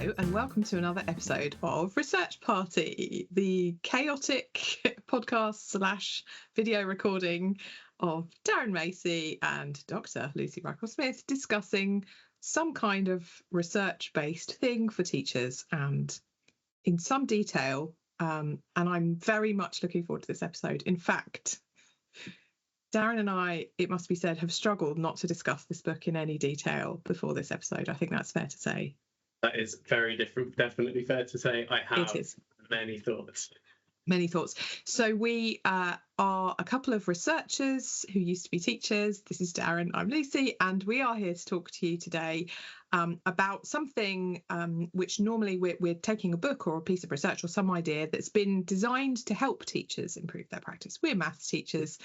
Hello and welcome to another episode of Research Party, the chaotic podcast / video recording of Darren Macy and Dr. Lucy Brackle-Smith discussing some kind of research-based thing for teachers and in some detail. And I'm very much looking forward to this episode. In fact, Darren and I, it must be said, have struggled not to discuss this book in any detail before this episode. I think that's fair to say. That is very different. Definitely fair to say. I have many thoughts. Many thoughts. So we are a couple of researchers who used to be teachers. This is Darren, I'm Lucy, and we are here to talk to you today about something which normally we're taking a book or a piece of research or some idea that's been designed to help teachers improve their practice. We're maths teachers,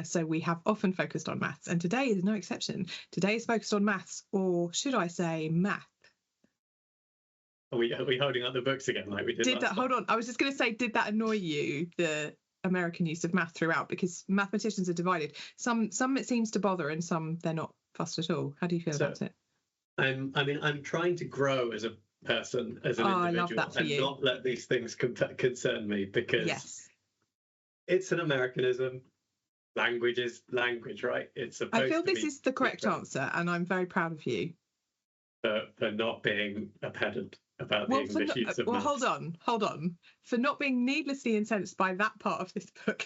so we have often focused on maths, and today is no exception. Today is focused on maths, or should I say math. Are we holding up the books again like we did last time? Hold on. I was just going to say, did that annoy you, the American use of math throughout? Because mathematicians are divided. Some it seems to bother and some they're not fussed at all. How do you feel about it? I'm trying to grow as a person, as an individual, I love that for you. Not let these things concern me, because it's an Americanism. Language is language, right? It's supposed I feel to this be is the correct answer, and I'm very proud of you. For not being a pedant about the English use of maths. Hold on. For not being needlessly incensed by that part of this book.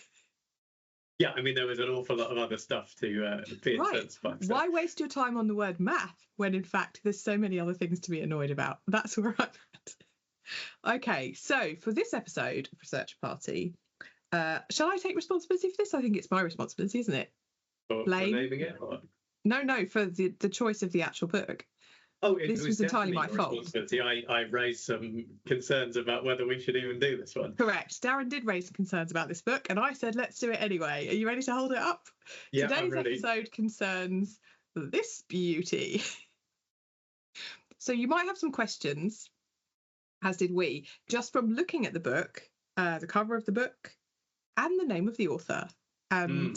Yeah, I mean, there was an awful lot of other stuff to be incensed by. So. Why waste your time on the word math when, in fact, there's so many other things to be annoyed about? That's where I'm at. Okay, so for this episode of Research Party, shall I take responsibility for this? I think it's my responsibility, isn't it? For naming it? Or? No, for the choice of the actual book. Oh, this was entirely my fault. I raised some concerns about whether we should even do this one. Correct. Darren did raise some concerns about this book, and I said, let's do it anyway. Are you ready to hold it up? Yeah, Today's I'm ready. episode concerns this beauty. So you might have some questions, as did we, just from looking at the book, the cover of the book, and the name of the author. And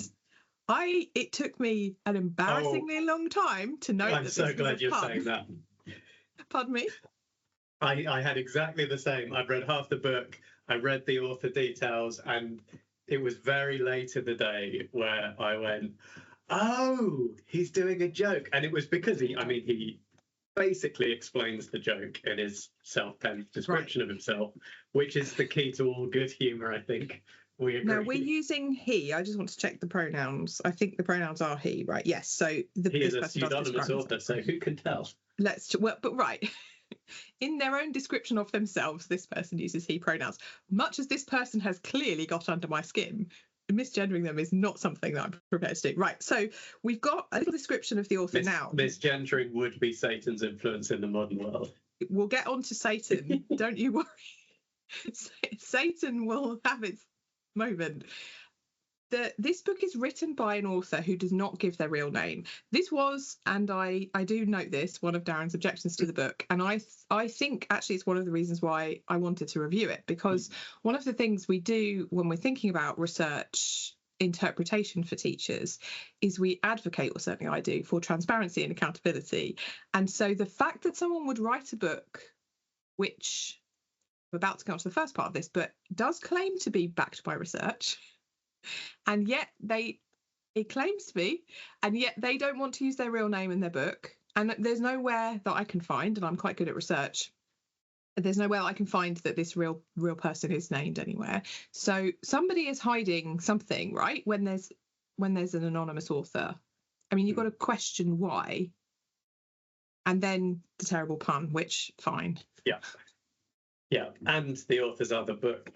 it took me an embarrassingly long time to note that this was a pun. I'm so glad you're saying that. Pardon me? I had exactly the same. I've read half the book, I read the author details, and it was very late in the day where I went, oh, he's doing a joke. And it was because he basically explains the joke in his self-penned description of himself, which is the key to all good humour, I think. We agree. Now, we're using he. I just want to check the pronouns. I think the pronouns are he, right? Yes. So he is a pseudonymous author, so who can tell? But right. In their own description of themselves, this person uses he pronouns. Much as this person has clearly got under my skin, misgendering them is not something that I'm prepared to do. Right. So we've got a little description of the author now. Misgendering would be Satan's influence in the modern world. We'll get on to Satan. Don't you worry. Satan will have its moment. This book is written by an author who does not give their real name. This was, and I do note this, one of Darren's objections to the book, and I think actually it's one of the reasons why I wanted to review it, because one of the things we do when we're thinking about research interpretation for teachers is we advocate, or certainly I do, for transparency and accountability. And so the fact that someone would write a book which, we're about to come to the first part of this, but does claim to be backed by research, and yet it claims to be, and yet they don't want to use their real name in their book. And there's nowhere that I can find, and I'm quite good at research, there's nowhere I can find that this real person is named anywhere. So somebody is hiding something, right? When there's an anonymous author, I mean, you've got to question why, and then the terrible pun, which fine. Yeah, and the author's other book,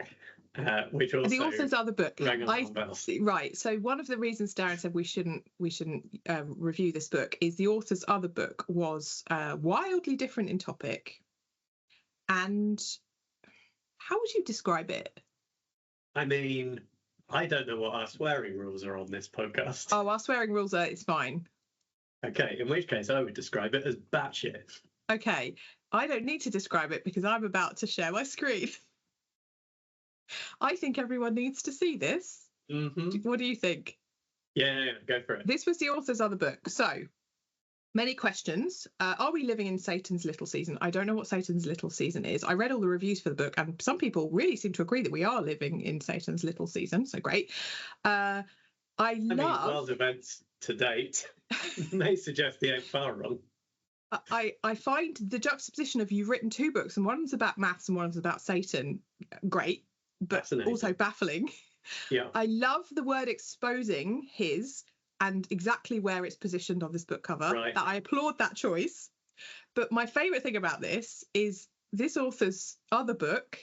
which also the author's other book. Rang alarm bells. Right. So one of the reasons Darren said we shouldn't review this book is the author's other book was wildly different in topic. And how would you describe it? I mean, I don't know what our swearing rules are on this podcast. Oh, our swearing rules are, it's fine. Okay, in which case I would describe it as batshit. Okay, I don't need to describe it because I'm about to share my screen. I think everyone needs to see this. Mm-hmm. What do you think? Yeah, go for it. This was the author's other book. So Many questions. Are we living in Satan's little season? I don't know what Satan's little season is. I read all the reviews for the book, and some people really seem to agree that we are living in Satan's little season. So great. I mean, world events to date may suggest they ain't far wrong. I find the juxtaposition of you've written 2 books, and one's about maths and one's about Satan, great, but also baffling. Yeah. I love the word exposing his and exactly where it's positioned on this book cover. Right. That I applaud that choice. But my favourite thing about this is this author's other book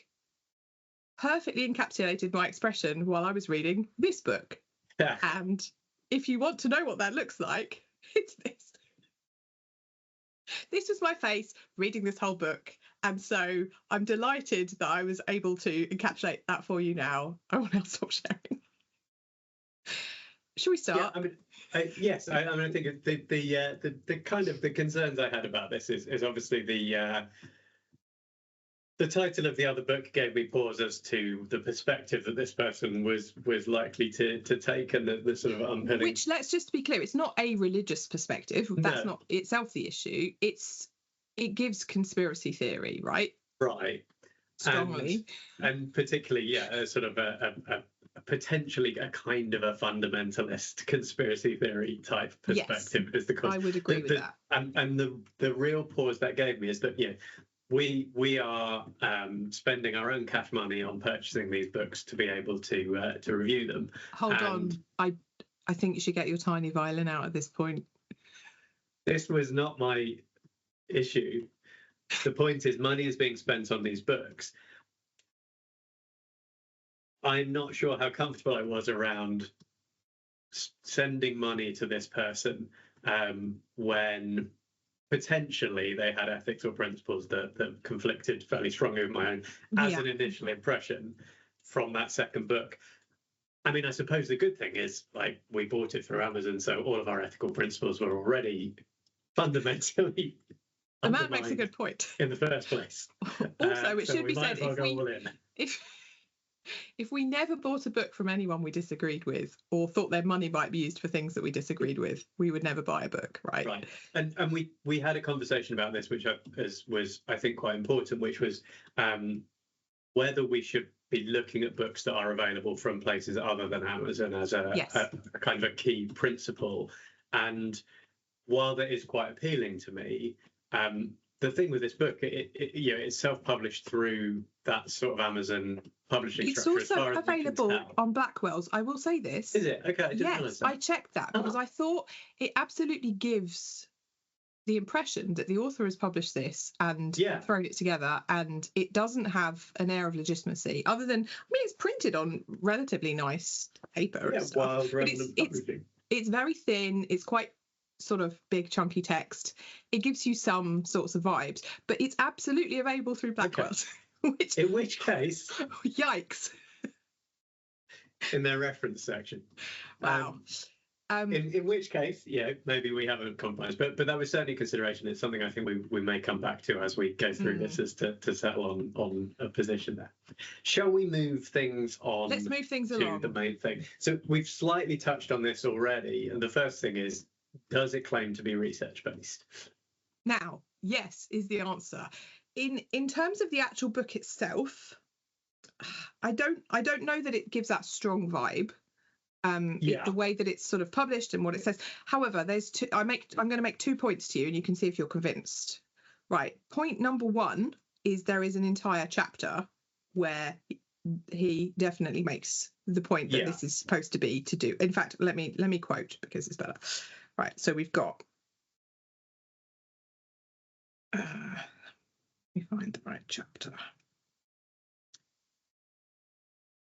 perfectly encapsulated my expression while I was reading this book. Yeah. And if you want to know what that looks like, it's this. This was my face reading this whole book. And so I'm delighted that I was able to encapsulate that for you now. I want to stop sharing. Shall we start? Yeah, I mean, yes. I think the kind of the concerns I had about this is obviously the title of the other book gave me pause as to the perspective that this person was likely to take, and the sort of unpinning. Which, let's just be clear, it's not a religious perspective. That's not itself the issue. It gives conspiracy theory, right? Right. Strongly. And particularly, sort of a potentially a kind of a fundamentalist conspiracy theory type perspective. Yes, is the I would agree with that. And the real pause that gave me is that we are spending our own cash money on purchasing these books to be able to review them. Hold on, I think you should get your tiny violin out at this point. This was not my issue. The point is, money is being spent on these books. I'm not sure how comfortable I was around sending money to this person when potentially they had ethics or principles that conflicted fairly strongly with my own as an initial impression from that second book. I mean, I suppose the good thing is, like, we bought it through Amazon, so all of our ethical principles were already fundamentally and that makes a good point in the first place. Also, it should be said, if we never bought a book from anyone we disagreed with or thought their money might be used for things that we disagreed with, we would never buy a book, right? Right. And we had a conversation about this, which was I think quite important, which was whether we should be looking at books that are available from places other than Amazon as a kind of a key principle. And while that is quite appealing to me, the thing with this book, it's self-published through that sort of Amazon publishing structure. It's also available on Blackwell's. I will say this. Is it? Okay, I didn't realize that. I checked that because I thought it absolutely gives the impression that the author has published this and thrown it together, and it doesn't have an air of legitimacy other than, it's printed on relatively nice paper and stuff. But it's very thin. It's quite sort of big chunky text. It gives you some sorts of vibes, but it's absolutely available through Blackwell's. Okay. In which case, yikes! In their reference section. Wow. In which case, maybe we haven't compromised, but that was certainly a consideration. It's something I think we may come back to as we go through this, as to settle on a position there. Shall we move things on? Let's move things along to the main thing. So we've slightly touched on this already, and the first thing is, does it claim to be research based? Now, yes is the answer. In terms of the actual book itself, I don't know that it gives that strong vibe. The way that it's sort of published and what it says. However, there's two. I'm going to make 2 points to you, and you can see if you're convinced. Right. Point number 1 is there is an entire chapter where he definitely makes the point that this is supposed to be to do. In fact, let me quote because it's better. Right. So we've got. Let me find the right chapter.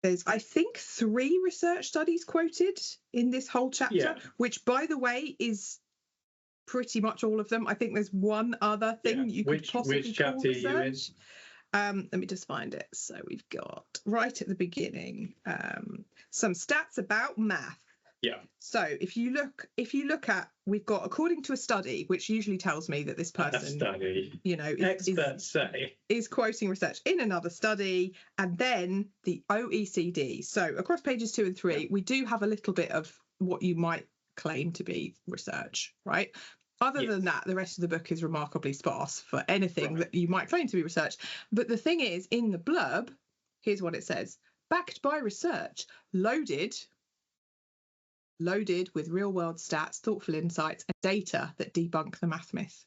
There's, I think, 3 research studies quoted in this whole chapter, which, by the way, is pretty much all of them. I think there's one other thing you could possibly call research. Let me just find it. So we've got right at the beginning some stats about math. Yeah. So if you look at, we've got, according to a study, which usually tells me that this person, is quoting research in another study, and then the OECD. So across pages 2 and 3, we do have a little bit of what you might claim to be research, right? Other than that, the rest of the book is remarkably sparse for anything that you might claim to be research. But the thing is, in the blurb, here's what it says: backed by research, loaded with real-world stats, thoughtful insights, and data that debunk the math myth.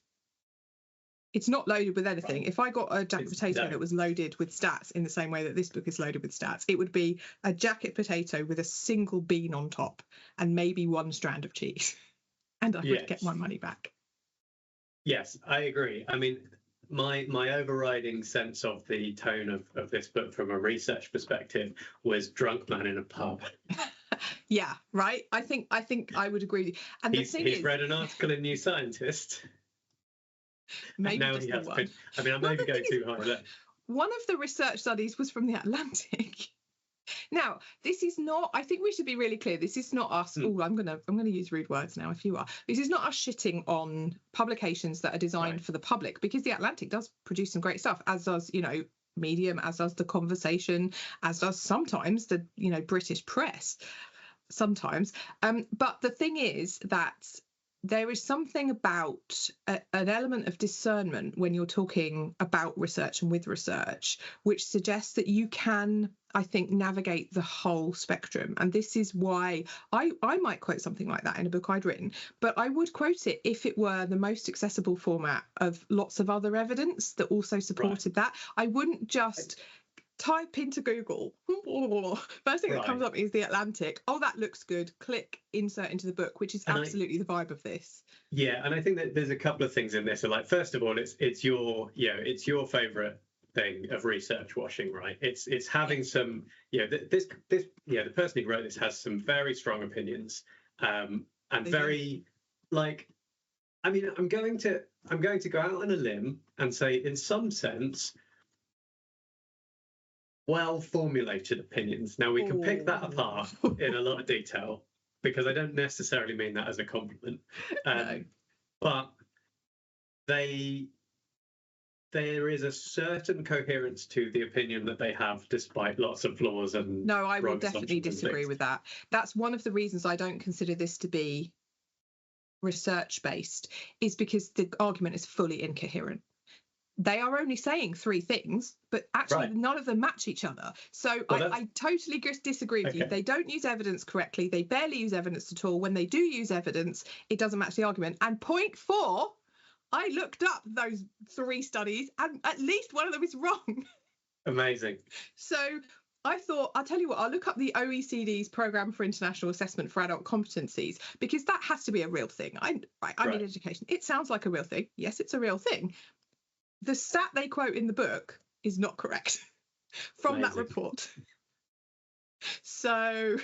It's not loaded with anything. If I got a jacket potato that was loaded with stats in the same way that this book is loaded with stats, it would be a jacket potato with a single bean on top and maybe one strand of cheese. And I would get my money back. Yes, I agree. I mean, my overriding sense of the tone of this book from a research perspective was drunk man in a pub. Yeah, right. I think I would agree. And he's read an article in New Scientist. Maybe now just the one. I mean, I maybe go too high there. One of the research studies was from the Atlantic. Now, this is not, I think we should be really clear, this is not us, I'm gonna use rude words now if you are. This is not us shitting on publications that are designed for the public, because the Atlantic does produce some great stuff, as does, Medium, as does The Conversation, as does sometimes the, British press, sometimes. But the thing is that there is something about an element of discernment when you're talking about research and with research, which suggests that you can, I think, navigate the whole spectrum. And this is why I might quote something like that in a book I'd written, but I would quote it if it were the most accessible format of lots of other evidence that also supported that. I wouldn't just type into Google, first thing that comes up is the Atlantic. Oh, that looks good. Click insert into the book, which is absolutely the vibe of this. Yeah, and I think that there's a couple of things in this. So, like, first of all, it's your favourite thing of research washing, right? It's having some, this the person who wrote this has some very strong opinions, and very like, I mean, I'm going to go out on a limb and say, in some sense, well-formulated opinions. Now, we can pick that apart in a lot of detail, because I don't necessarily mean that as a compliment. No. But there is a certain coherence to the opinion that they have, despite lots of flaws and no, I will definitely disagree with that. That's one of the reasons I don't consider this to be research-based, is because the argument is fully incoherent. They are only saying three things, but actually none of them match each other. So I totally disagree with you. They don't use evidence correctly. They barely use evidence at all. When they do use evidence, it doesn't match the argument. And point 4, I looked up those 3 studies, and at least one of them is wrong. Amazing. So I thought, I'll tell you what, I'll look up the OECD's Programme for International Assessment for Adult Competencies, because that has to be a real thing. I'm in education. It sounds like a real thing. Yes, it's a real thing. The stat they quote in the book is not correct from that report. So,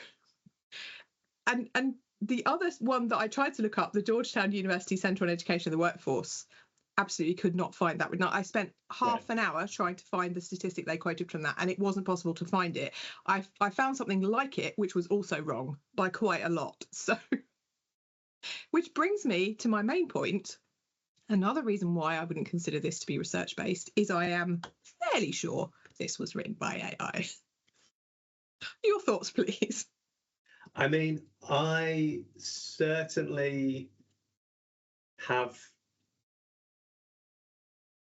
and the other one that I tried to look up, the Georgetown University Centre on Education of the Workforce, absolutely could not find that. I spent half an hour trying to find the statistic they quoted from that, and it wasn't possible to find it. I found something like it, which was also wrong by quite a lot. So, which brings me to my main point. Another reason why I wouldn't consider this to be research-based is I am fairly sure this was written by AI. Your thoughts, please. I mean, I certainly have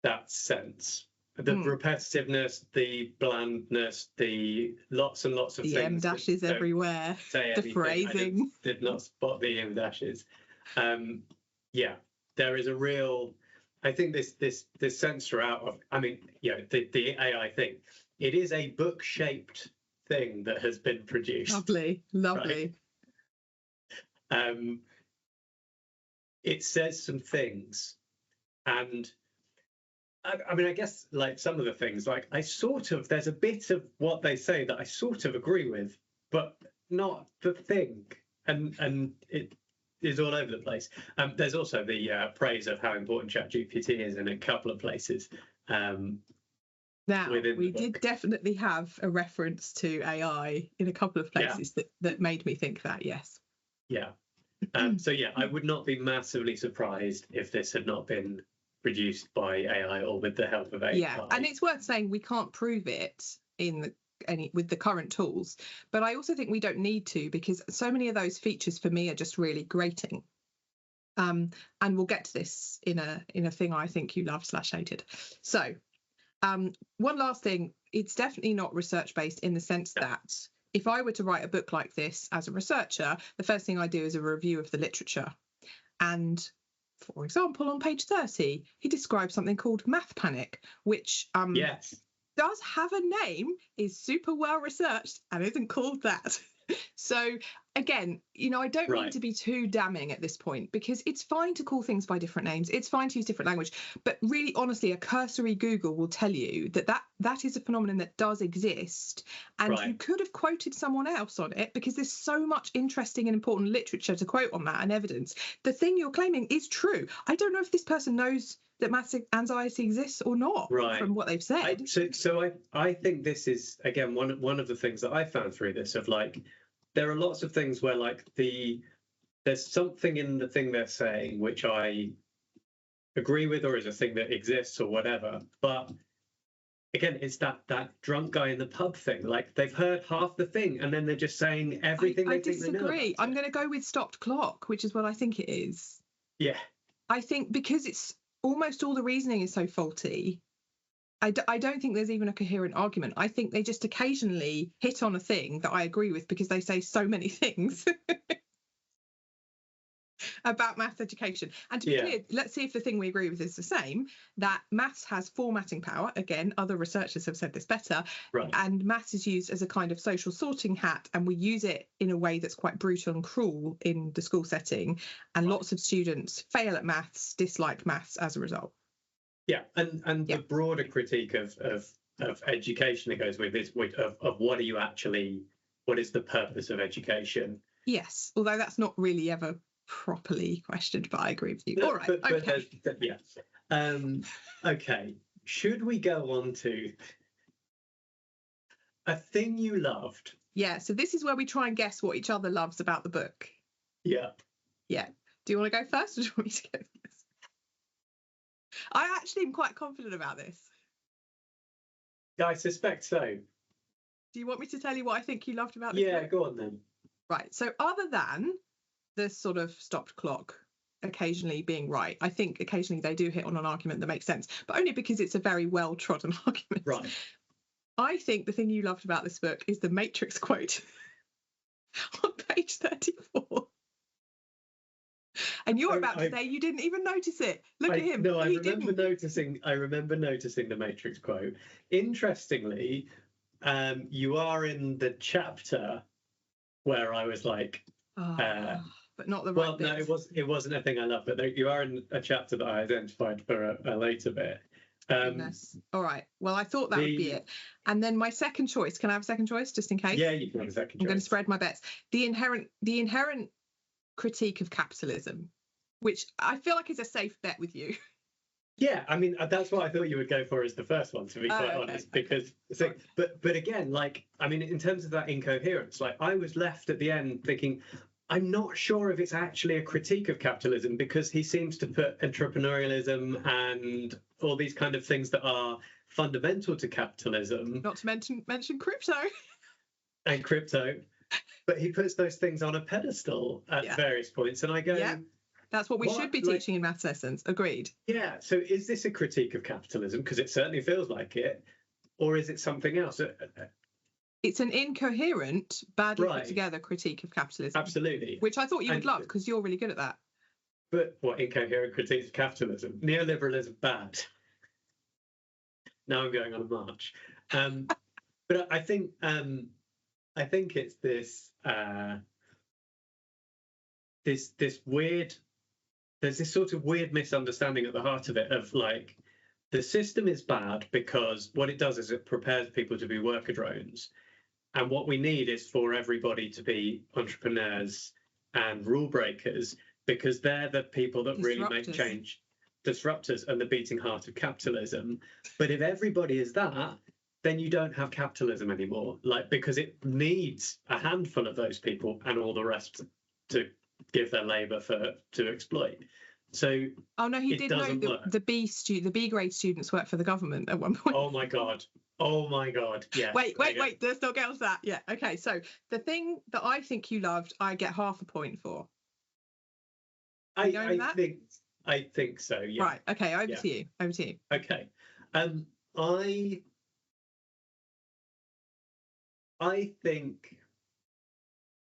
that sense. The repetitiveness, the blandness, the lots and lots of the things. M dashes everywhere. The phrasing. I did not spot the M dashes. There is a real, I think this sense throughout of, I mean, the AI thing, it is a book-shaped thing that has been produced. Lovely. Right? It says some things, and I mean, I guess, like, some of the things, like, there's a bit of what they say that I sort of agree with, but not the thing, and it is all over the place. There's also the praise of how important ChatGPT is in a couple of places. Now, we did definitely have a reference to AI in a couple of places that made me think that, yes. Yeah. I would not be massively surprised if this had not been produced by AI or with the help of AI. Yeah, and it's worth saying we can't prove it with the current tools, but I also think we don't need to, because so many of those features for me are just really grating. And we'll get to this in a thing I think you loved / hated. So one last thing, it's definitely not research based in the sense that if I were to write a book like this as a researcher, the first thing I do is a review of the literature. And for example, on page 30, he describes something called math panic, which does have a name, is super well researched, and isn't called that. So again, I don't mean to be too damning at this point, because it's fine to call things by different names. It's fine to use different language. But really, honestly, a cursory Google will tell you that is a phenomenon that does exist. And you could have quoted someone else on it, because there's so much interesting and important literature to quote on that and evidence. The thing you're claiming is true. I don't know if this person knows that maths anxiety exists or not, from what they've said. I think this is, again, one of the things that I found through this, of like, there are lots of things where like there's something in the thing they're saying which I agree with, or is a thing that exists or whatever. But again, it's that drunk guy in the pub thing. Like, they've heard half the thing and then they're just saying everything they think they know. I disagree. I'm going to go with stopped clock, which is what I think it is. Yeah. I think because it's almost all the reasoning is so faulty, I don't think there's even a coherent argument. I think they just occasionally hit on a thing that I agree with, because they say so many things about maths education. And to be clear, let's see if the thing we agree with is the same, that maths has formatting power. Again, other researchers have said this better. And maths is used as a kind of social sorting hat, and we use it in a way that's quite brutal and cruel in the school setting. And lots of students fail at maths, dislike maths as a result. Yeah, and the broader critique of education that goes with is of what is the purpose of education? Yes, although that's not really ever properly questioned, but I agree with you. All right, okay. Okay, should we go on to a thing you loved? Yeah, so this is where we try and guess what each other loves about the book. Yeah. Do you want to go first, or do you want me to go first? I actually am quite confident about this. Yeah, I suspect so. Do you want me to tell you what I think you loved about this book? Go on then. Right, so other than the sort of stopped clock occasionally being right, I think occasionally they do hit on an argument that makes sense, but only because it's a very well-trodden argument. Right. I think the thing you loved about this book is the Matrix quote on page 34. And you're about to say you didn't even notice it. Look at him. No, I remember noticing the Matrix quote. Interestingly, you are in the chapter where I was like, but not the right bit. No, it wasn't a thing I loved, but you are in a chapter that I identified for a later bit. Goodness. All right. Well, I thought that would be it. And then my second choice. Can I have a second choice, just in case? Yeah, you can have a second choice. I'm going to spread my bets. The inherent critique of capitalism, which I feel like is a safe bet with you. Yeah, I mean, that's what I thought you would go for as the first one, to be quite honest, because but again, like, I mean, in terms of that incoherence, like, I was left at the end thinking, I'm not sure if it's actually a critique of capitalism, because he seems to put entrepreneurialism and all these kind of things that are fundamental to capitalism, not to mention crypto and crypto. But he puts those things on a pedestal at various points. And I go, that's what we should be teaching in maths lessons. Agreed. Yeah. So is this a critique of capitalism? Because it certainly feels like it. Or is it something else? It's an incoherent, badly put together critique of capitalism. Absolutely. Which I thought you would love, because you're really good at that. But what incoherent critiques of capitalism? Neoliberalism, bad. Now I'm going on a march. But I think it's this this weird, there's this sort of weird misunderstanding at the heart of it, of like, the system is bad because what it does is it prepares people to be worker drones, and what we need is for everybody to be entrepreneurs and rule breakers, because they're the people that really make change. Disruptors and the beating heart of capitalism. But if everybody is that, then you don't have capitalism anymore, like, because it needs a handful of those people and all the rest to give their labour to exploit. So he did know the B grade students work for the government at one point. Oh my god, yeah. Wait, let's not get on to that. Yeah, okay. So the thing that I think you loved, I get half a point for. I think so. Yeah. Right. Okay. Over to you. Over to you. Okay. I think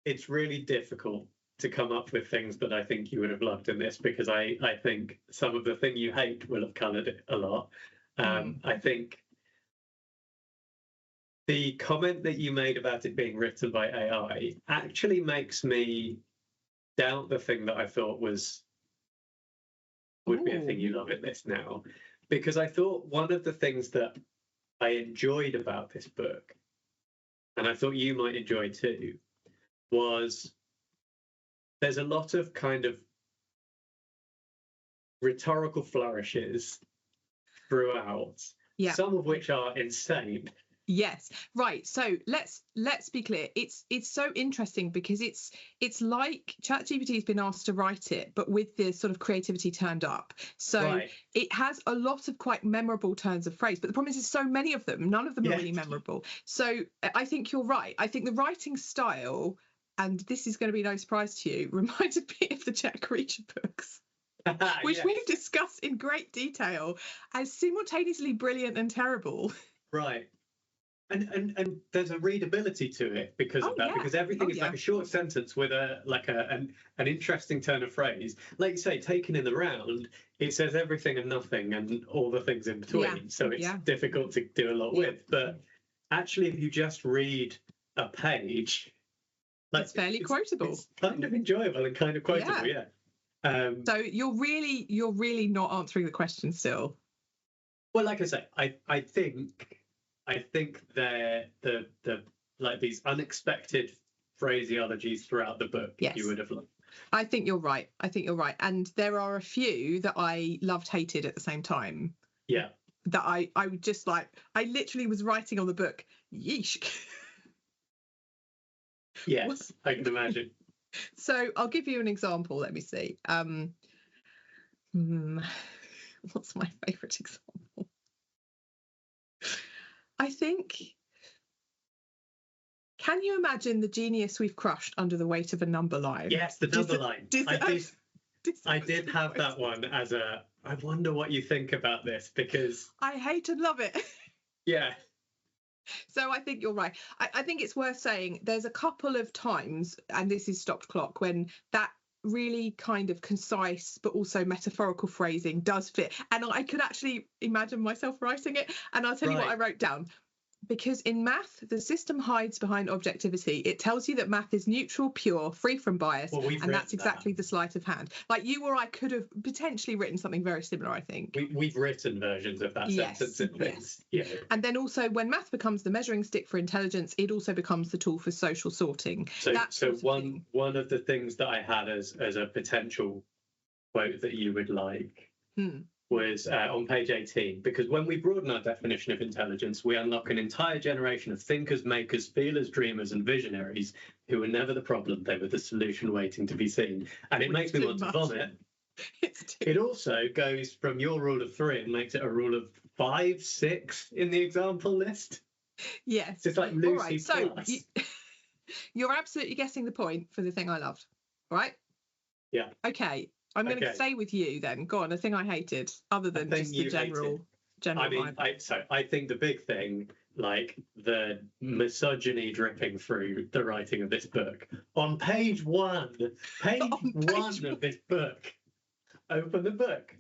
it's really difficult to come up with things that I think you would have loved in this, because I think some of the thing you hate will have coloured it a lot. I think the comment that you made about it being written by AI actually makes me doubt the thing that I thought would be a thing you love in this now, because I thought one of the things that I enjoyed about this book, and I thought you might enjoy too, was there's a lot of kind of rhetorical flourishes throughout, some of which are insane. Yes, right. So let's be clear. It's so interesting because it's like ChatGPT has been asked to write it, but with the sort of creativity turned up. So it has a lot of quite memorable turns of phrase, but the problem is there's so many of them. None of them are really memorable. So I think you're right. I think the writing style, and this is going to be no surprise to you, reminded me of the Jack Reacher books. Which we've discussed in great detail as simultaneously brilliant and terrible. Right. And there's a readability to it because of that, because everything is like a short sentence with an interesting turn of phrase. Like you say, taken in the round, it says everything and nothing and all the things in between. So it's difficult to do a lot with. But actually, if you just read a page, it's fairly quotable. It's kind of enjoyable and kind of quotable, so you're really not answering the question still. Well, like I say, I think they're the like these unexpected phraseologies throughout the book you would have loved. I think you're right. And there are a few that I loved, hated at the same time. Yeah. That I would just like, I literally was writing on the book, yeesh. Yes, I can imagine. So I'll give you an example. Let me see. What's my favourite example? I think, can you imagine the genius we've crushed under the weight of a number line? Yes, the number line. I did have that one as a, I wonder what you think about this, because I hate and love it. Yeah. So I think you're right. I think it's worth saying there's a couple of times, and this is stopped clock, when that really kind of concise but also metaphorical phrasing does fit. And I could actually imagine myself writing it. And I'll tell you what I wrote down. Because in math, the system hides behind objectivity. It tells you that math is neutral, pure, free from bias, and that's exactly the sleight of hand. Like you or I could have potentially written something very similar, I think. We've written versions of that sentence in this. Yeah. And then also when math becomes the measuring stick for intelligence, it also becomes the tool for social sorting. So one of the things that I had as a potential quote that you would like was on page 18, because when we broaden our definition of intelligence, we unlock an entire generation of thinkers, makers, feelers, dreamers, and visionaries who were never the problem, they were the solution waiting to be seen. And it makes me want to vomit. It also goes from your rule of 3 and makes it a rule of 5, 6 in the example list. Yes. It's like Lucy plus. So you're absolutely getting the point for the thing I loved, right? Yeah. Okay. I'm going to stay with you then. Go on, a thing I hated, other than just the general. I mean, I think the big thing, like the misogyny dripping through the writing of this book, on page one of this book, open the book.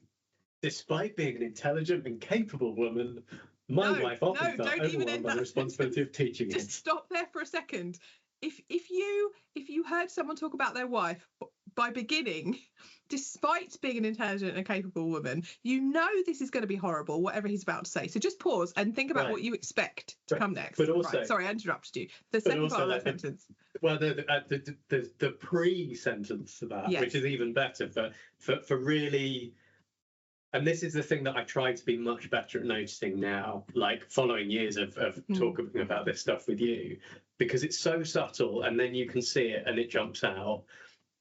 Despite being an intelligent and capable woman, my wife often felt overwhelmed by the responsibility of teaching Just stop there for a second. If you heard someone talk about their wife by beginning, despite being an intelligent and capable woman, you know this is going to be horrible, whatever he's about to say. So just pause and think about what you expect to come next. But also, sorry, I interrupted you. The second part of that sentence. Well, the pre-sentence to that, which is even better for really. And this is the thing that I try to be much better at noticing now, like following years of talking about this stuff with you, because it's so subtle, and then you can see it and it jumps out.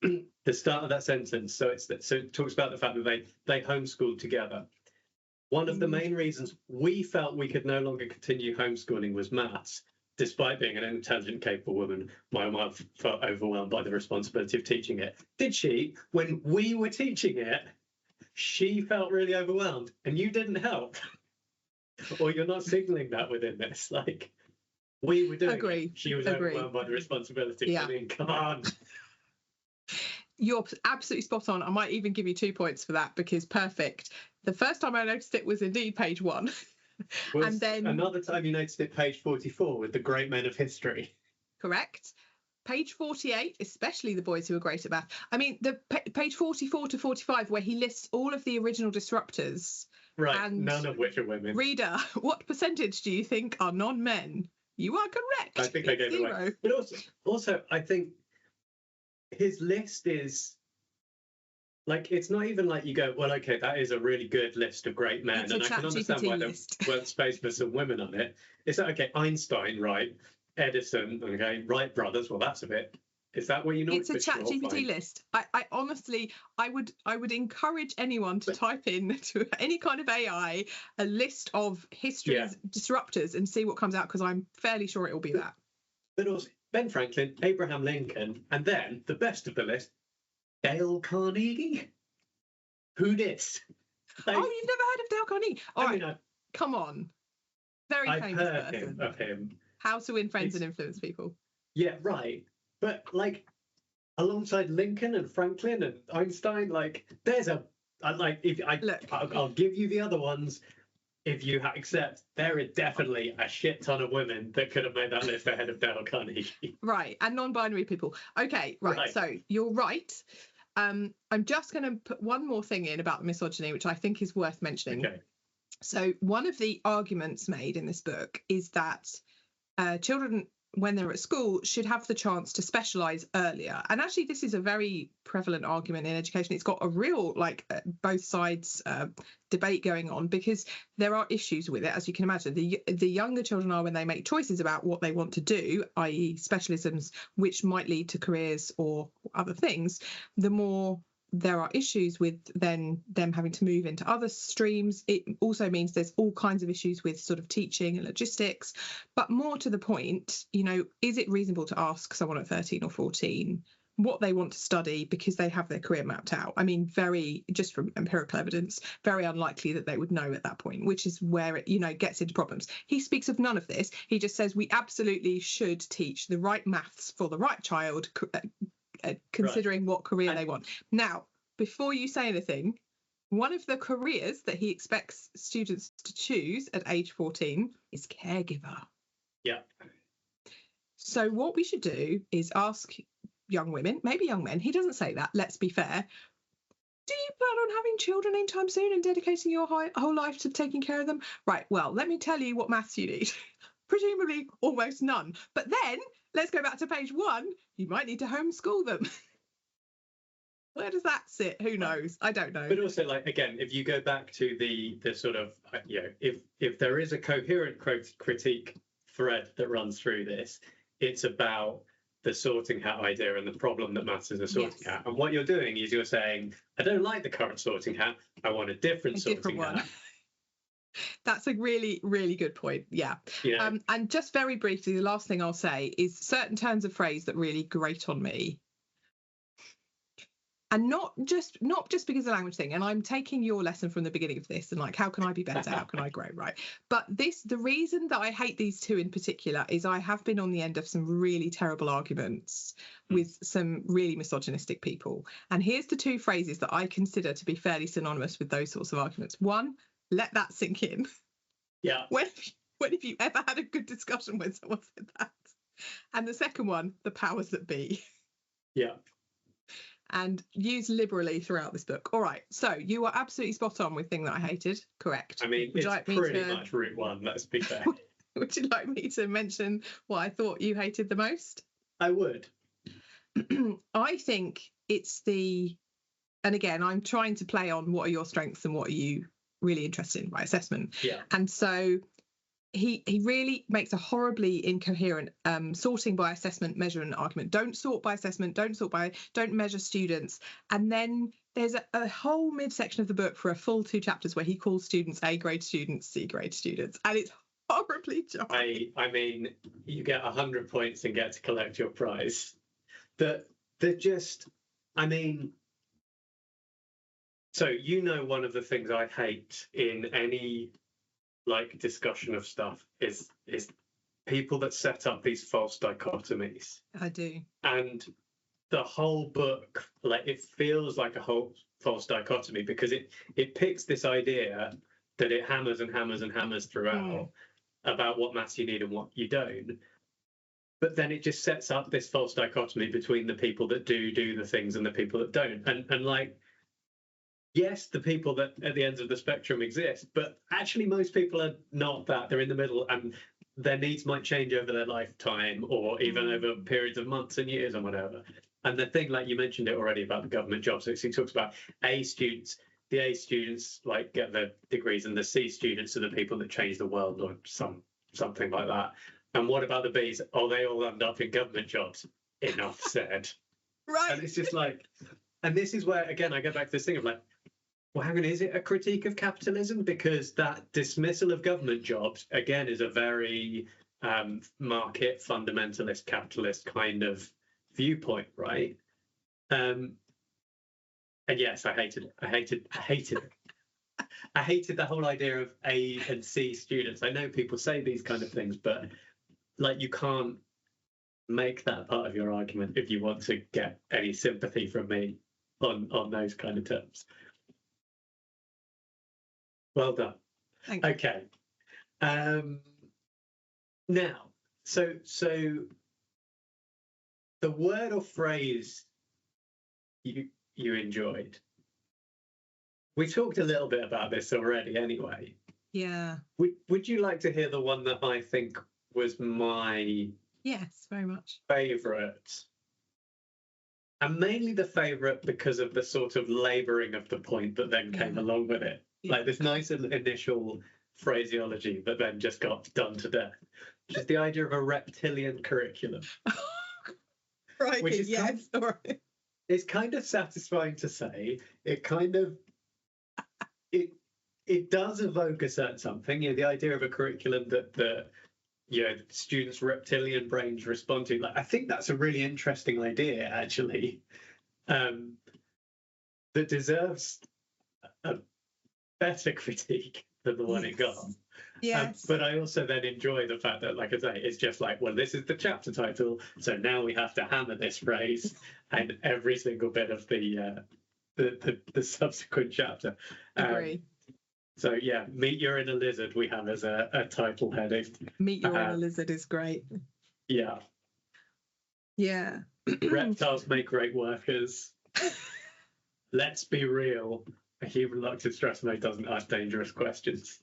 The start of that sentence, so it talks about the fact that they homeschooled together. One of the main reasons we felt we could no longer continue homeschooling was maths. despite being an intelligent, capable woman, my mum felt overwhelmed by the responsibility of teaching it. Did she? When we were teaching it, she felt really overwhelmed, and you didn't help. Or you're not signaling that within this. Like, we were doing Agree. it. She was Agree. overwhelmed by the responsibility. Yeah. I mean, come on. You're absolutely spot on. I might even give you 2 points for that, because perfect. The first time I noticed it was indeed page 1. And then another time you noticed it, page 44, with the great men of history. Correct. Page 48, especially the boys who are great at math. I mean, the page 44 to 45, where he lists all of the original disruptors. Right, and none of which are women. Reader, what percentage do you think are non-men? You are correct. I think I gave it away. But also, I think his list is, like, it's not even like you go, well, okay, that is a really good list of great men, and I can understand why there weren't space for some women on it. It's like, okay, Einstein, right? Edison, okay, Wright brothers. Well, that's a bit. Is that what you know? It's a ChatGPT list. I honestly, I would encourage anyone to type in to any kind of AI a list of history's disruptors and see what comes out, because I'm fairly sure it will be that. But also Ben Franklin, Abraham Lincoln, and then the best of the list, Dale Carnegie. Who dis? Like, oh, you've never heard of Dale Carnegie? All right, come on. Very famous person. Of him. How to win friends and influence people. Yeah, right. But like, alongside Lincoln and Franklin and Einstein, like, there's I'll give you the other ones if you accept there is definitely a shit ton of women that could have made that list ahead of Dale Carnegie. Right, and non-binary people. Okay, right. So you're right. I'm just going to put one more thing in about the misogyny, which I think is worth mentioning. Okay. So one of the arguments made in this book is that children, when they're at school, should have the chance to specialise earlier. And actually, this is a very prevalent argument in education. It's got a real, both sides debate going on, because there are issues with it, as you can imagine. The younger children are when they make choices about what they want to do, i.e. specialisms, which might lead to careers or other things, the more there are issues with then them having to move into other streams. It also means there's all kinds of issues with sort of teaching and logistics. But more to the point, is it reasonable to ask someone at 13 or 14 what they want to study because they have their career mapped out? I mean, just from empirical evidence, very unlikely that they would know at that point, which is where it, gets into problems. He speaks of none of this. He just says we absolutely should teach the right maths for the right child, considering what career they want. Now, before you say anything, one of the careers that he expects students to choose at age 14 is caregiver. Yeah. So what we should do is ask young women, maybe young men, he doesn't say that, let's be fair, do you plan on having children anytime soon and dedicating your whole life to taking care of them? Right, well, let me tell you what maths you need. Presumably almost none. But then, let's go back to page 1. You might need to homeschool them. Where does that sit? Who knows? I don't know. But also, again, if you go back to the sort of, if there is a coherent critique thread that runs through this, it's about the sorting hat idea and the problem that maths is a sorting hat. And what you're doing is you're saying, I don't like the current sorting hat. I want a different sorting hat. That's a really, really good point. Yeah. And just very briefly, the last thing I'll say is certain turns of phrase that really grate on me. And not just because of the language thing. And I'm taking your lesson from the beginning of this and how can I be better? How can I grow? Right. But the reason that I hate these two in particular is I have been on the end of some really terrible arguments with some really misogynistic people. And here's the 2 phrases that I consider to be fairly synonymous with those sorts of arguments. One, let that sink in. Yeah. When have you ever had a good discussion when someone said that? And the second one, the powers that be. Yeah. And used liberally throughout this book. All right, so you are absolutely spot on with thing that I hated. Correct. I mean, it's pretty much route 1, let's be fair. Would you like me to mention what I thought you hated the most? I would. I think it's and again, I'm trying to play on what are your strengths and what are you really interested in by assessment. Yeah. And so he really makes a horribly incoherent sorting by assessment, measurement argument. Don't sort by assessment, don't measure students. And then there's a whole midsection of the book for a full 2 chapters where he calls students A grade students, C grade students. And it's horribly jarring. I mean, you get 100 points and get to collect your prize. They're just, I mean, so one of the things I hate in any like discussion of stuff is people that set up these false dichotomies. I do. And the whole book, like, it feels like a whole false dichotomy because it picks this idea that it hammers and hammers and hammers throughout about what maths you need and what you don't. But then it just sets up this false dichotomy between the people that do the things and the people that don't. And like, yes, the people that at the ends of the spectrum exist, but actually most people are not that. They're in the middle, and their needs might change over their lifetime or even over periods of months and years and whatever. And the thing, like you mentioned it already about the government jobs, he talks about the A students like get the degrees, and the C students are the people that change the world or something like that. And what about the Bs? Oh, they all end up in government jobs. Enough said. Right. And it's just like, and this is where, again, I go back to this thing of like, well, hang on, is it a critique of capitalism? Because that dismissal of government jobs, again, is a very market fundamentalist capitalist kind of viewpoint, right? And yes, I hated it. I hated it. I hated the whole idea of A and C students. I know people say these kind of things, but like, you can't make that part of your argument if you want to get any sympathy from me on those kind of terms. Well done. Thank you. Okay. Now, so the word or phrase you enjoyed. We talked a little bit about this already anyway. Yeah. Would you like to hear the one that I think was my Yes, very much. favourite? And mainly the favourite because of the sort of labouring of the point that then came along with it. Yeah. Like this nice initial phraseology that then just got done to death, which is the idea of a reptilian curriculum. Right, Which is yes, all right. It's kind of satisfying to say. It kind of it does evoke a certain something. The idea of a curriculum that students' reptilian brains respond to. Like, I think that's a really interesting idea, actually, that deserves a better critique than the one it got. Yes. But I also then enjoy the fact that, like I say, it's just like, well, this is the chapter title, so now we have to hammer this phrase and every single bit of the subsequent chapter. Agree. So yeah, Meet Your Inner Lizard we have as a title heading. Meet Your Inner Lizard is great. Yeah. Yeah. Reptiles make great workers. Let's be real. A human locked in stress mode doesn't ask dangerous questions.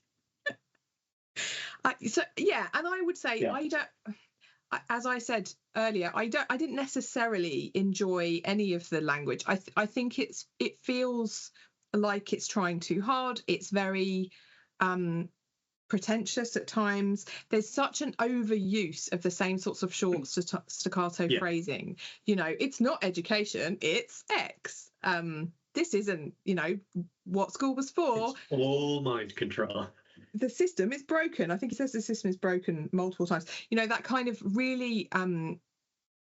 And I would say I don't. As I said earlier, I didn't necessarily enjoy any of the language. I think it feels like it's trying too hard. It's very pretentious at times. There's such an overuse of the same sorts of short staccato phrasing. It's not education, it's X. This isn't, what school was for. It's all mind control. The system is broken. I think he says the system is broken multiple times. That kind of really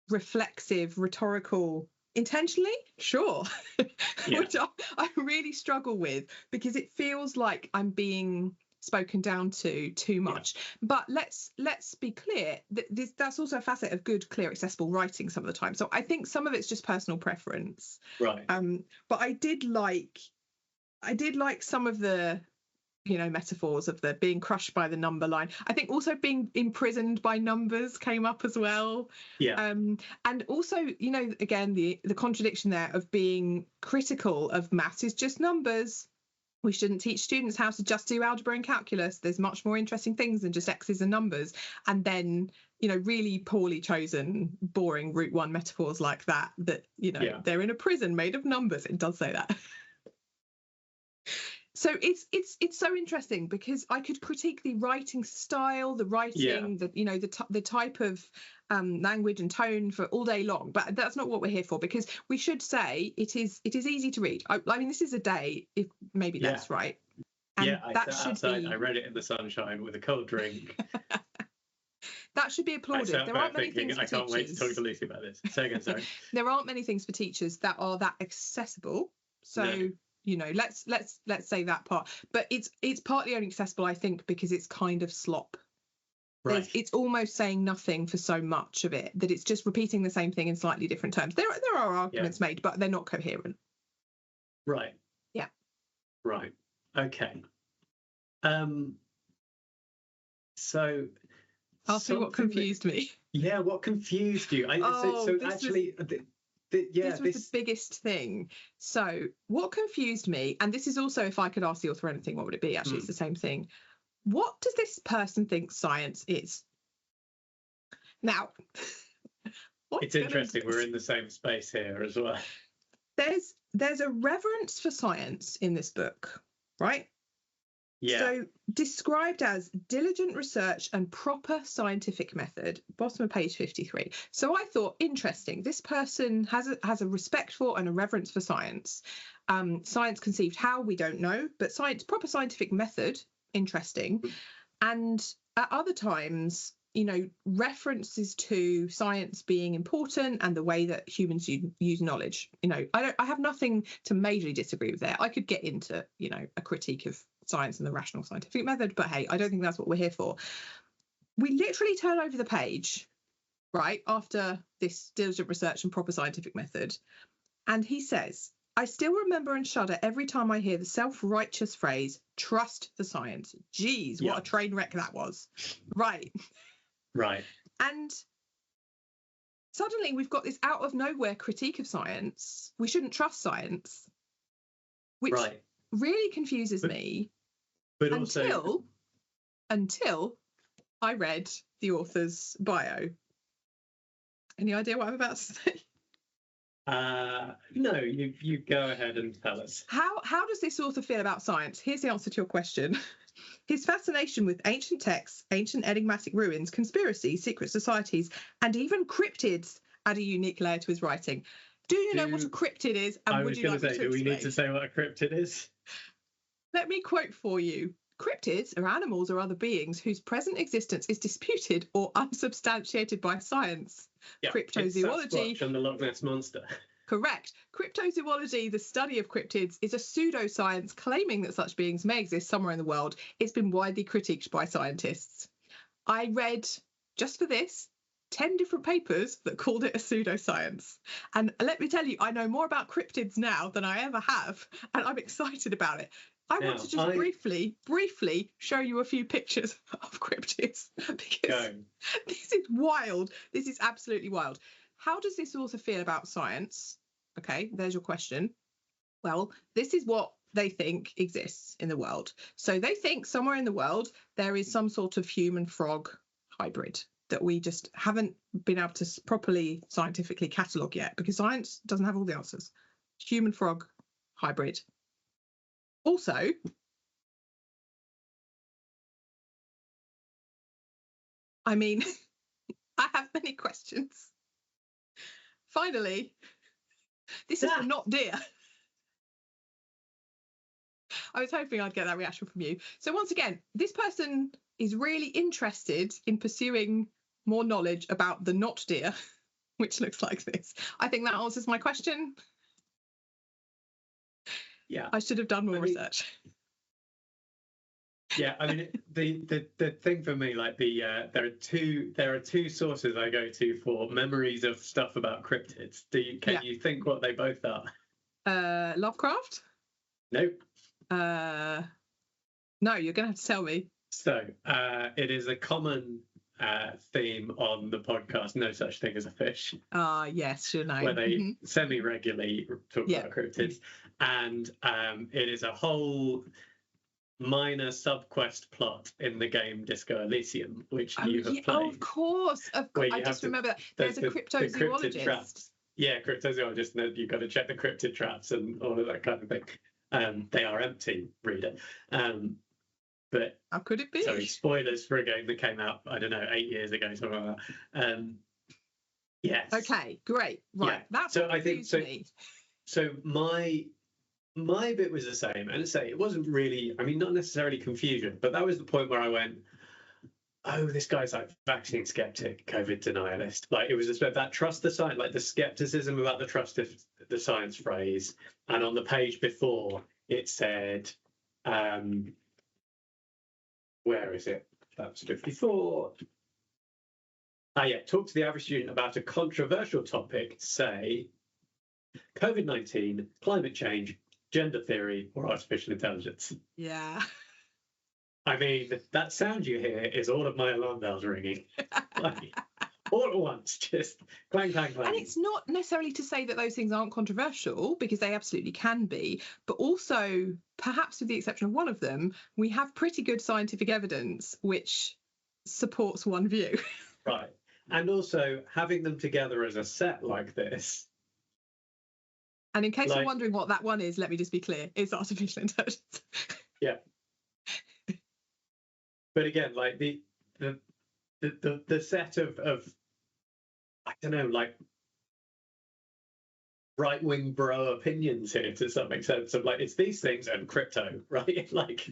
reflexive, rhetorical, intentionally, sure, which I really struggle with because it feels like I'm being spoken down to too much. But let's be clear that that's also a facet of good, clear, accessible writing some of the time. So I think some of it's just personal preference. Right. But I did like some of the metaphors of the being crushed by the number line. I think also being imprisoned by numbers came up as well. Yeah. And also, again, the contradiction there of being critical of maths is just numbers. We shouldn't teach students how to just do algebra and calculus. There's much more interesting things than just X's and numbers. And then, really poorly chosen, boring root one metaphors like that, they're in a prison made of numbers. It does say that. So it's so interesting because I could critique the writing style, the writing, the type of language and tone for all day long, but that's not what we're here for. Because we should say it is easy to read. I mean, this is a day, if maybe that's right, And I sat outside, I read it in the sunshine with a cold drink. That should be applauded. There aren't many things for teachers. I can't wait to talk to Lucy about this. Say again, sorry. There aren't many things for teachers that are that accessible. So, let's say that part. But it's partly only accessible, I think, because it's kind of slop. Right. It's almost saying nothing for so much of it that it's just repeating the same thing in slightly different terms. There are arguments made, but they're not coherent. Right. Yeah. Right. Okay. So ask me what confused me. Yeah, what confused you? This was the biggest thing. So what confused me, and this is also, if I could ask the author anything, what would it be? Actually, it's the same thing. What does this person think science is? Now, it's interesting. We're in the same space here as well. There's a reverence for science in this book, right? Yeah. So described as diligent research and proper scientific method, bottom of page 53. So I thought, interesting. This person has a respect for and a reverence for science. Science conceived how, we don't know, but proper scientific method, interesting. And at other times, references to science being important and the way that humans use knowledge. I have nothing to majorly disagree with there. I could get into, a critique of science and the rational scientific method, but hey, I don't think that's what we're here for. We literally turn over the page, right, after this diligent research and proper scientific method, and he says, I still remember and shudder every time I hear the self-righteous phrase, trust the science. Geez, what a train wreck that was. Right. And suddenly we've got this out of nowhere critique of science. We shouldn't trust science, which really confuses me. But until I read the author's bio. Any idea what I'm about to say? No, you go ahead and tell us. How does this author feel about science? Here's the answer to your question. His fascination with ancient texts, ancient enigmatic ruins, conspiracies, secret societies, and even cryptids add a unique layer to his writing. Do you know what a cryptid is? And I was going to say, do we need to say what a cryptid is? Let me quote for you. Cryptids are animals or other beings whose present existence is disputed or unsubstantiated by science. Yeah, cryptozoology. It's Sasquatch and the Loch Ness Monster. Correct. Cryptozoology, the study of cryptids, is a pseudoscience claiming that such beings may exist somewhere in the world. It's been widely critiqued by scientists. I read, just for this, 10 different papers that called it a pseudoscience. And let me tell you, I know more about cryptids now than I ever have, and I'm excited about it. I want to just briefly show you a few pictures of cryptids, because this is wild. This is absolutely wild. How does this author feel about science? Okay, there's your question. Well, this is what they think exists in the world. So they think somewhere in the world there is some sort of human frog hybrid that we just haven't been able to properly scientifically catalogue yet, because science doesn't have all the answers. Human frog hybrid. Also, I mean, I have many questions. Finally, this is not dear. I was hoping I'd get that reaction from you. So once again, this person is really interested in pursuing more knowledge about the not deer, which looks like this. I think that answers my question. Yeah, I should have done more research. Yeah, I mean, the thing for me, like there are two sources I go to for memories of stuff about cryptids. Can you think what they both are? Lovecraft? Nope. No, you're gonna have to tell me. So it is a common theme on the podcast, No Such Thing as a Fish. Yes, you know. Where they semi-regularly talk about cryptids. And it is a whole minor subquest plot in the game Disco Elysium, which you have played. Oh, of course. I just remember that. There's a cryptozoologist. Cryptozoologist, and then you've got to check the cryptid traps and all of that kind of thing. They are empty, reader. But how could it be? Sorry, spoilers for a game that came out, I don't know, 8 years ago, something like that. Yes. Okay, great. Right. Yeah. That's so what I think. So my my bit was the same, and say it wasn't really. I mean, not necessarily confusion, but that was the point where I went, "Oh, this guy's like vaccine skeptic, COVID denialist." Like it was just that trust the science, like the skepticism about the trust of the science phrase. And on the page before, it said, "Where is it?" That was 54. Yeah, talk to the average student about a controversial topic, say COVID-19, climate change, gender theory, or artificial intelligence. Yeah. I mean, that sound you hear is all of my alarm bells ringing. Like, all at once, just clang, clang, clang. And it's not necessarily to say that those things aren't controversial, because they absolutely can be, but also, perhaps with the exception of one of them, we have pretty good scientific evidence which supports one view. Right. And also, having them together as a set like this. And in case you're wondering what that one is, let me just be clear, it's artificial intelligence. Yeah. But again, like the set of I don't know, like right-wing bro opinions here to some extent of like it's these things and crypto, right? Like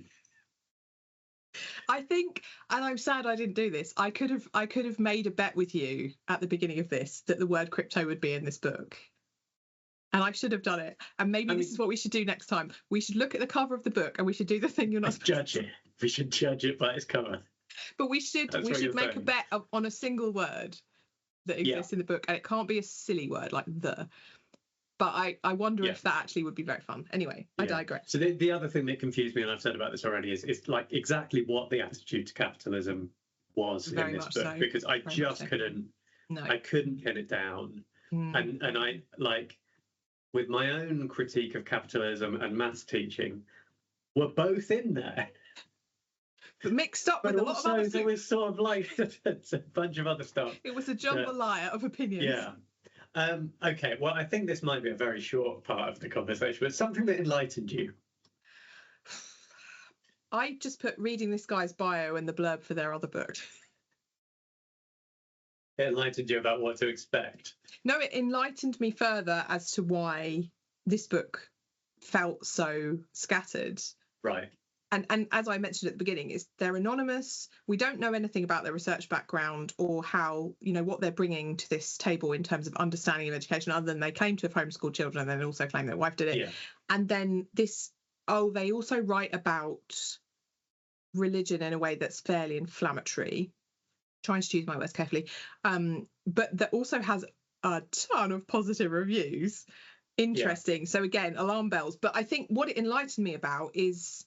I think, and I'm sad I didn't do this, I could have made a bet with you at the beginning of this that the word crypto would be in this book. And I should have done it. And maybe this is what we should do next time. We should look at the cover of the book and we should do the thing you're not supposed judge it. We should judge it by its cover. But we should make a bet on a single word that exists in the book, and it can't be a silly word like the. But I wonder if that actually would be very fun. Anyway, I digress. So the other thing that confused me, and I've said about this already, is like exactly what the attitude to capitalism was very in this book, because I just couldn't pin it down. And I like with my own critique of capitalism and maths teaching were both in there. But mixed up with a lot of other things. There was sort of like a bunch of other stuff. It was a jambalaya of opinions. Yeah. Okay, well, I think this might be a very short part of the conversation, but something that enlightened you. I just put reading this guy's bio in the blurb for their other book. It enlightened you about what to expect. No, it enlightened me further as to why this book felt so scattered. Right. And as I mentioned at the beginning, they're anonymous. We don't know anything about their research background or how, what they're bringing to this table in terms of understanding of education, other than they claim to have homeschooled children and then also claim their wife did it. Yeah. And then they also write about religion in a way that's fairly inflammatory. Trying to choose my words carefully. But that also has a ton of positive reviews. Interesting. Yeah. So again, alarm bells. But I think what it enlightened me about is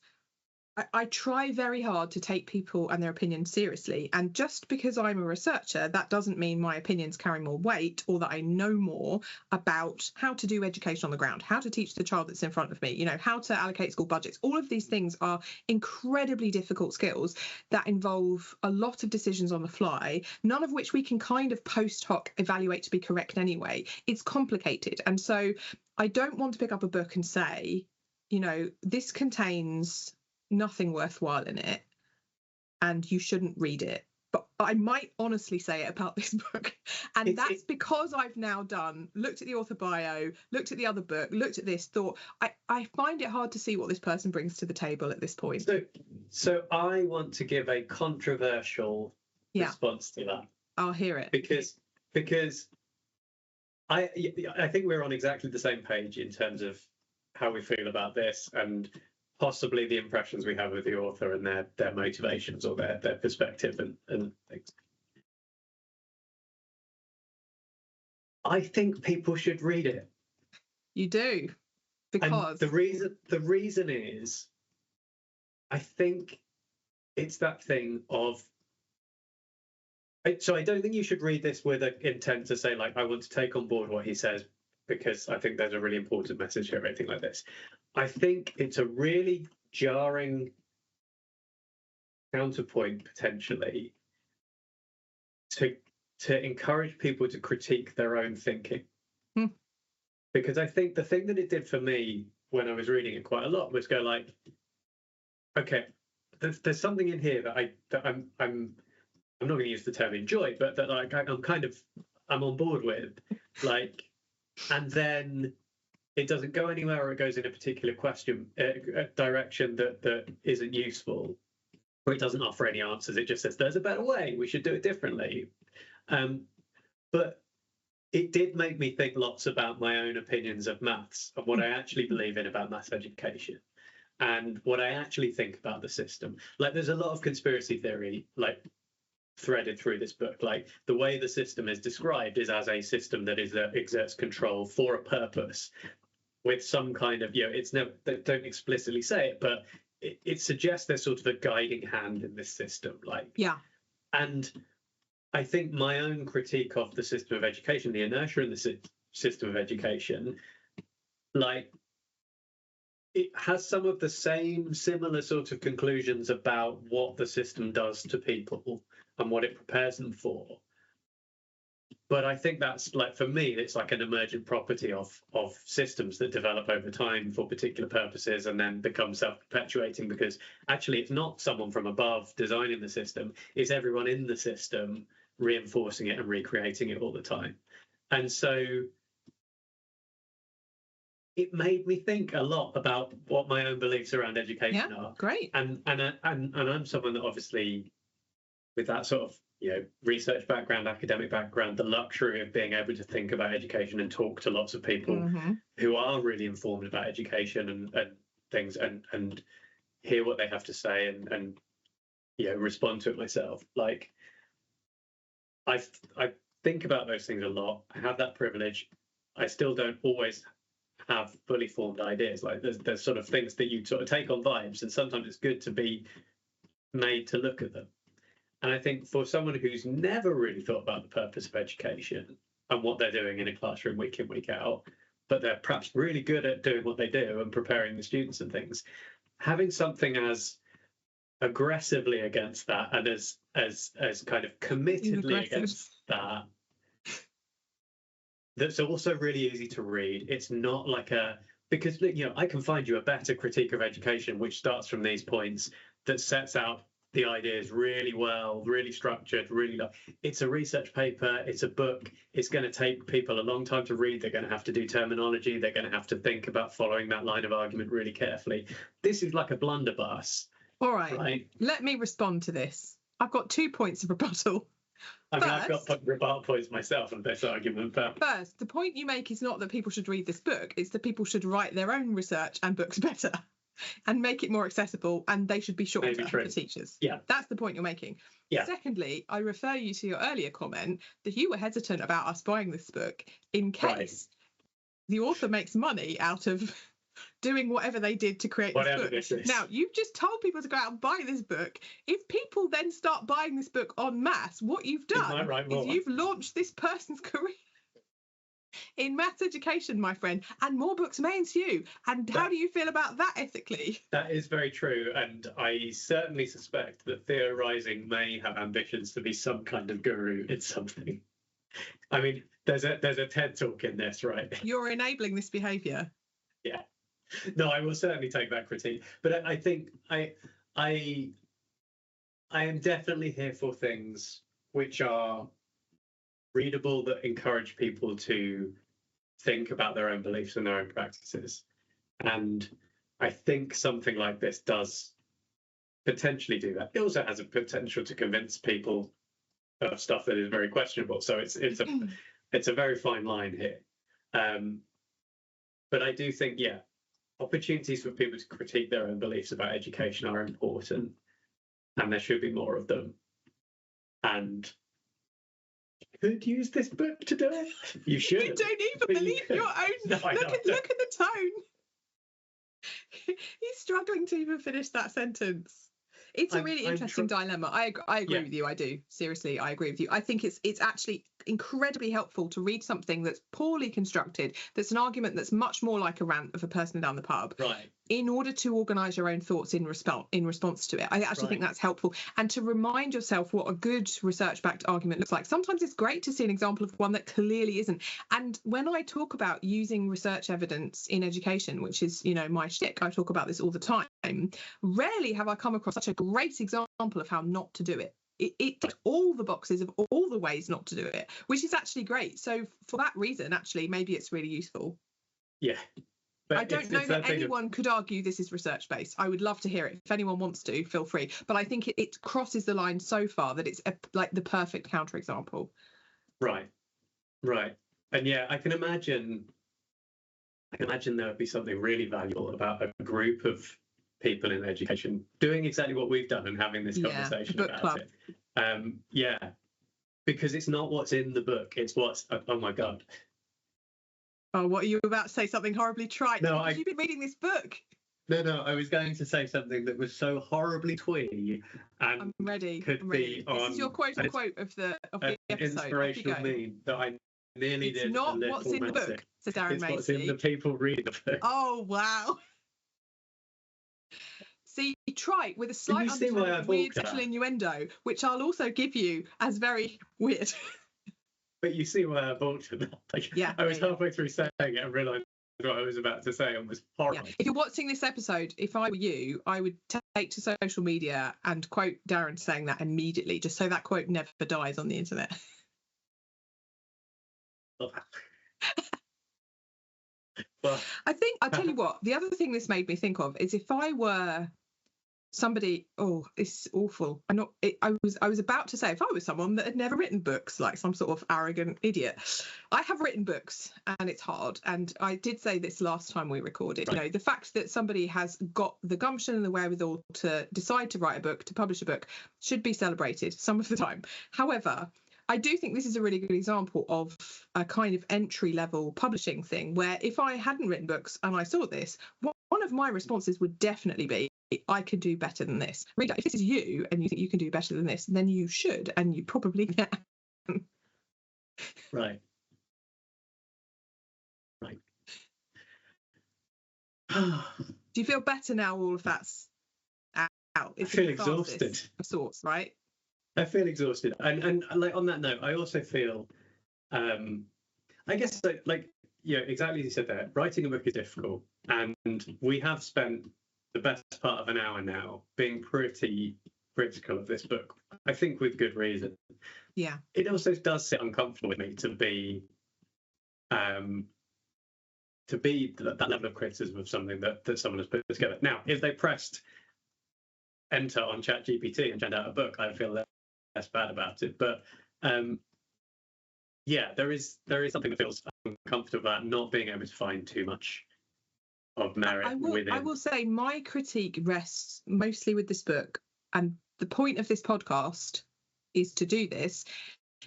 I try very hard to take people and their opinions seriously. And just because I'm a researcher, that doesn't mean my opinions carry more weight or that I know more about how to do education on the ground, how to teach the child that's in front of me, how to allocate school budgets. All of these things are incredibly difficult skills that involve a lot of decisions on the fly, none of which we can kind of post hoc evaluate to be correct anyway. It's complicated. And so I don't want to pick up a book and say, this contains nothing worthwhile in it and you shouldn't read it. But I might honestly say it about this book, and that's because I've now looked at the author bio, looked at the other book, looked at this, thought I find it hard to see what this person brings to the table at this point. So I want to give a controversial response to that. I'll hear it. Because I think we're on exactly the same page in terms of how we feel about this and possibly the impressions we have of the author and their motivations or their perspective and things. I think people should read it. You do, because and the reason is, I think it's that thing of. So I don't think you should read this with an intent to say like I want to take on board what he says, because I think there's a really important message here or anything like this. I think it's a really jarring counterpoint potentially to encourage people to critique their own thinking. Because I think the thing that it did for me when I was reading it quite a lot was go like, okay, there's something in here that I'm not going to use the term enjoy, but that like I'm on board with, like, and then it doesn't go anywhere, or it goes in a particular direction that isn't useful, or it doesn't offer any answers. It just says there's a better way, we should do it differently. But it did make me think lots about my own opinions of maths and what I actually believe in about maths education and what I actually think about the system. Like, there's a lot of conspiracy theory, like, threaded through this book. Like, the way the system is described is as a system that exerts control for a purpose, with some kind of, it's never, they don't explicitly say it, but it suggests there's sort of a guiding hand in this system. Like, yeah. And I think my own critique of the system of education, the inertia in the system of education, like, it has some of the similar sort of conclusions about what the system does to people and what it prepares them for. But I think that's, like, for me, it's like an emergent property of systems that develop over time for particular purposes and then become self-perpetuating, because actually it's not someone from above designing the system, it's everyone in the system reinforcing it and recreating it all the time. And so it made me think a lot about what my own beliefs around education are. Great. And I'm someone that, obviously, with that sort of research background, academic background, the luxury of being able to think about education and talk to lots of people who are really informed about education and things, and hear what they have to say and respond to it myself. Like, I think about those things a lot. I have that privilege. I still don't always have fully formed ideas. Like, there's sort of things that you sort of take on vibes, and sometimes it's good to be made to look at them. And I think for someone who's never really thought about the purpose of education and what they're doing in a classroom week in, week out, but they're perhaps really good at doing what they do and preparing the students and things, having something as aggressively against that and as kind of committedly against that, that's also really easy to read. It's not like because I can find you a better critique of education which starts from these points, that sets out the ideas really well, really structured, it's a research paper, it's a book, it's going to take people a long time to read, they're going to have to do terminology, they're going to have to think about following that line of argument really carefully. This is like a blunderbuss. All right? Let me respond to this. I've got 2 points of rebuttal. I've got rebuttal points myself on this argument. But first, the point you make is not that people should read this book, it's that people should write their own research and books better and make it more accessible, and they should be shorter for teachers. Yeah. That's the point you're making. Yeah. Secondly, I refer you to your earlier comment that you were hesitant about us buying this book in case the author makes money out of doing whatever they did to create this book. Now, you've just told people to go out and buy this book. If people then start buying this book en masse, what you've done is you've launched this person's career in maths education, my friend, and more books may ensue. And how do you feel about that ethically? That is very true, and I certainly suspect that Theo Rhising may have ambitions to be some kind of guru in something. I mean, there's a TED talk in this, right? You're enabling this behaviour. Yeah. No, I will certainly take that critique, but I think I am definitely here for things which are readable, that encourage people to think about their own beliefs and their own practices. And I think something like this does potentially do that. It also has a potential to convince people of stuff that is very questionable. So it's a very fine line here. But I do think, opportunities for people to critique their own beliefs about education are important, and there should be more of them. And could use this book to do it. You should. You don't even believe your own. No, look at the tone. He's struggling to even finish that sentence. It's a really interesting dilemma. I agree with you. I do. Seriously, I agree with you. I think it's actually incredibly helpful to read something that's poorly constructed, that's an argument that's much more like a rant of a person down the pub, in order to organise your own thoughts in response to it. I actually think that's helpful. And to remind yourself what a good research-backed argument looks like. Sometimes it's great to see an example of one that clearly isn't. And when I talk about using research evidence in education, which is, my shtick, I talk about this all the time, rarely have I come across such a great example of how not to do it. It ticks all the boxes of all the ways not to do it, which is actually great. So for that reason, actually, maybe it's really useful. Yeah. But I don't know it's that thing of- anyone could argue this is research based. I would love to hear it. If anyone wants to, feel free. But I think it crosses the line so far that it's like the perfect counterexample. Right. And yeah, I can imagine there would be something really valuable about a group of people in education doing exactly what we've done and having this conversation book about club. it. Yeah, because it's not what's in the book, it's what's, oh my God. Oh, what are you about to say? Something horribly trite? No, You've been reading this book. No, I was going to say something that was so horribly twee and I'm ready. could be on. This is your quote unquote of the an episode. inspirational meme that I nearly It's did. not what's in the book, says Darren It's Macy. what's in the people reading the book. Oh, wow. See, trite with a slight undertone of weird sexual innuendo, which I'll also give you as very weird. But you see why I balked at that. I was halfway through saying it and realised what I was about to say and was horrible. Yeah. If you're watching this episode, if I were you, I would take to social media and quote Darren saying that immediately, just so that quote never dies on the internet. Well, I'll tell you what, the other thing this made me think of is if I were somebody, it's awful. I was about to say if I was someone that had never written books, like some sort of arrogant idiot. I have written books and it's hard. And I did say this last time we recorded, the fact that somebody has got the gumption and the wherewithal to decide to write a book, to publish a book, should be celebrated some of the time. However, I do think this is a really good example of a kind of entry-level publishing thing where if I hadn't written books and I saw this, one of my responses would definitely be, I could do better than this. Reader, if this is you and you think you can do better than this, then you should, and you probably can. Right. Do you feel better now all of that's out? I feel exhausted. Of sorts, right? I feel exhausted. And like on that note, I also feel, I guess exactly as you said there, writing a book is difficult. And we have spent the best part of an hour now being pretty critical of this book, I think with good reason. Yeah. It also does sit uncomfortable with me to be that level of criticism of something that someone has put together. Now, if they pressed enter on ChatGPT and turned out a book, I feel less bad about it. But there is something that feels uncomfortable about not being able to find too much of merit within. I will say my critique rests mostly with this book, and the point of this podcast is to do this.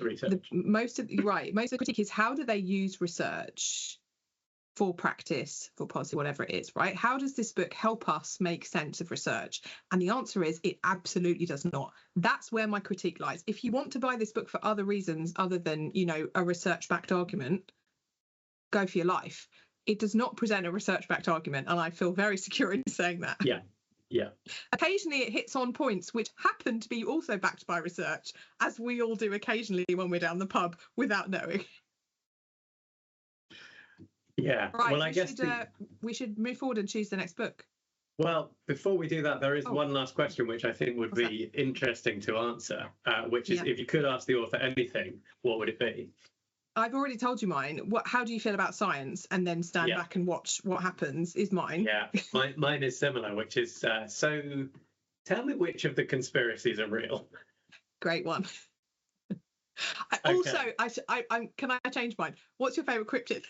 Research. Most of the critique is how do they use research for practice, for policy, whatever it is, right? How does this book help us make sense of research? And the answer is it absolutely does not. That's where my critique lies. If you want to buy this book for other reasons other than, a research-backed argument, go for your life. It does not present a research-backed argument, and I feel very secure in saying that. Yeah. Occasionally it hits on points which happen to be also backed by research, as we all do occasionally when we're down the pub without knowing. Yeah. Right, well, I guess we should move forward and choose the next book. Well, before we do that, there is one last question which I think would be interesting to answer, which is if you could ask the author anything, what would it be? I've already told you mine. How do you feel about science? And then stand back and watch what happens is mine. Yeah, mine is similar, which is so tell me which of the conspiracies are real. Great one. Okay. Also, can I change mine? What's your favourite cryptid?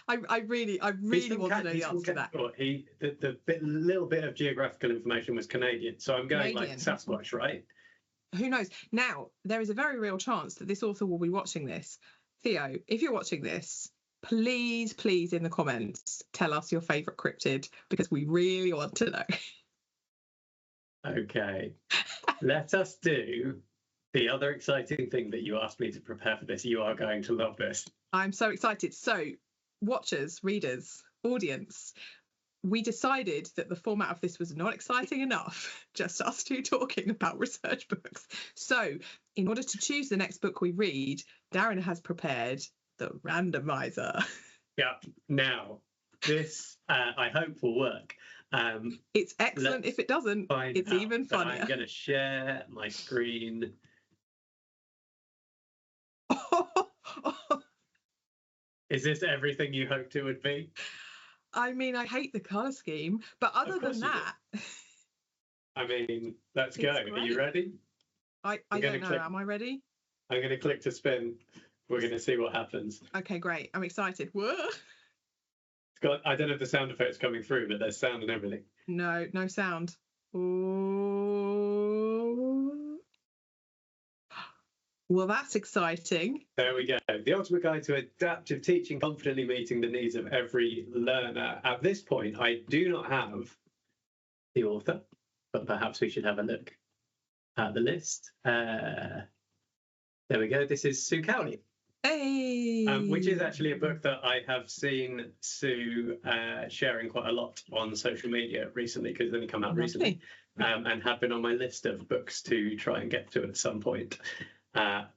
I really want to know the answer to that. The little bit of geographical information was Canadian, so I'm going like Sasquatch, right? Who knows? Now, there is a very real chance that this author will be watching this. Theo, if you're watching this, please in the comments, tell us your favourite cryptid, because we really want to know. Okay. Let us do the other exciting thing that you asked me to prepare for this. You are going to love this. I'm so excited. So, watchers, readers, audience, we decided that the format of this was not exciting enough, just us two talking about research books. So, in order to choose the next book we read, Darren has prepared the randomizer. Yeah. Now, this I hope will work. It's excellent. If it doesn't, it's even funnier. I'm going to share my screen. Is this everything you hoped it would be? I mean, I hate the colour scheme, but other than course you that, I mean, let's go. It's Are you great. ready? I I'm don't gonna know. click- Am I ready? I'm going to click to spin. We're going to see what happens. Okay, great. I'm excited. Whoa. I don't know if the sound effect's coming through, but there's sound and everything. No sound. Ooh. Well, that's exciting. There we go. The ultimate guide to adaptive teaching, confidently meeting the needs of every learner. At this point, I do not have the author, but perhaps we should have a look at the list. There we go. This is Sue Cowley. Hey. Which is actually a book that I have seen Sue sharing quite a lot on social media recently, because it's only come out recently, and had been on my list of books to try and get to at some point.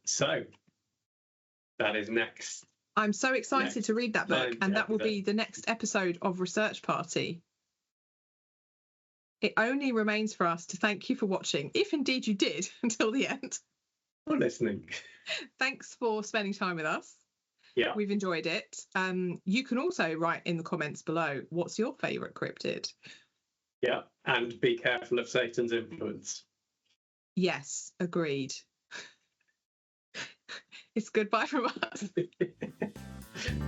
So that is next. I'm so excited to read that book, and that will be the next episode of Research Party. It only remains for us to thank you for watching, if indeed you did until the end. For listening. Thanks for spending time with us. Yeah. We've enjoyed it. You can also write in the comments below, what's your favourite cryptid? Yeah, and be careful of Satan's influence. Yes, agreed. It's goodbye from us.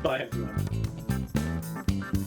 Bye, everyone.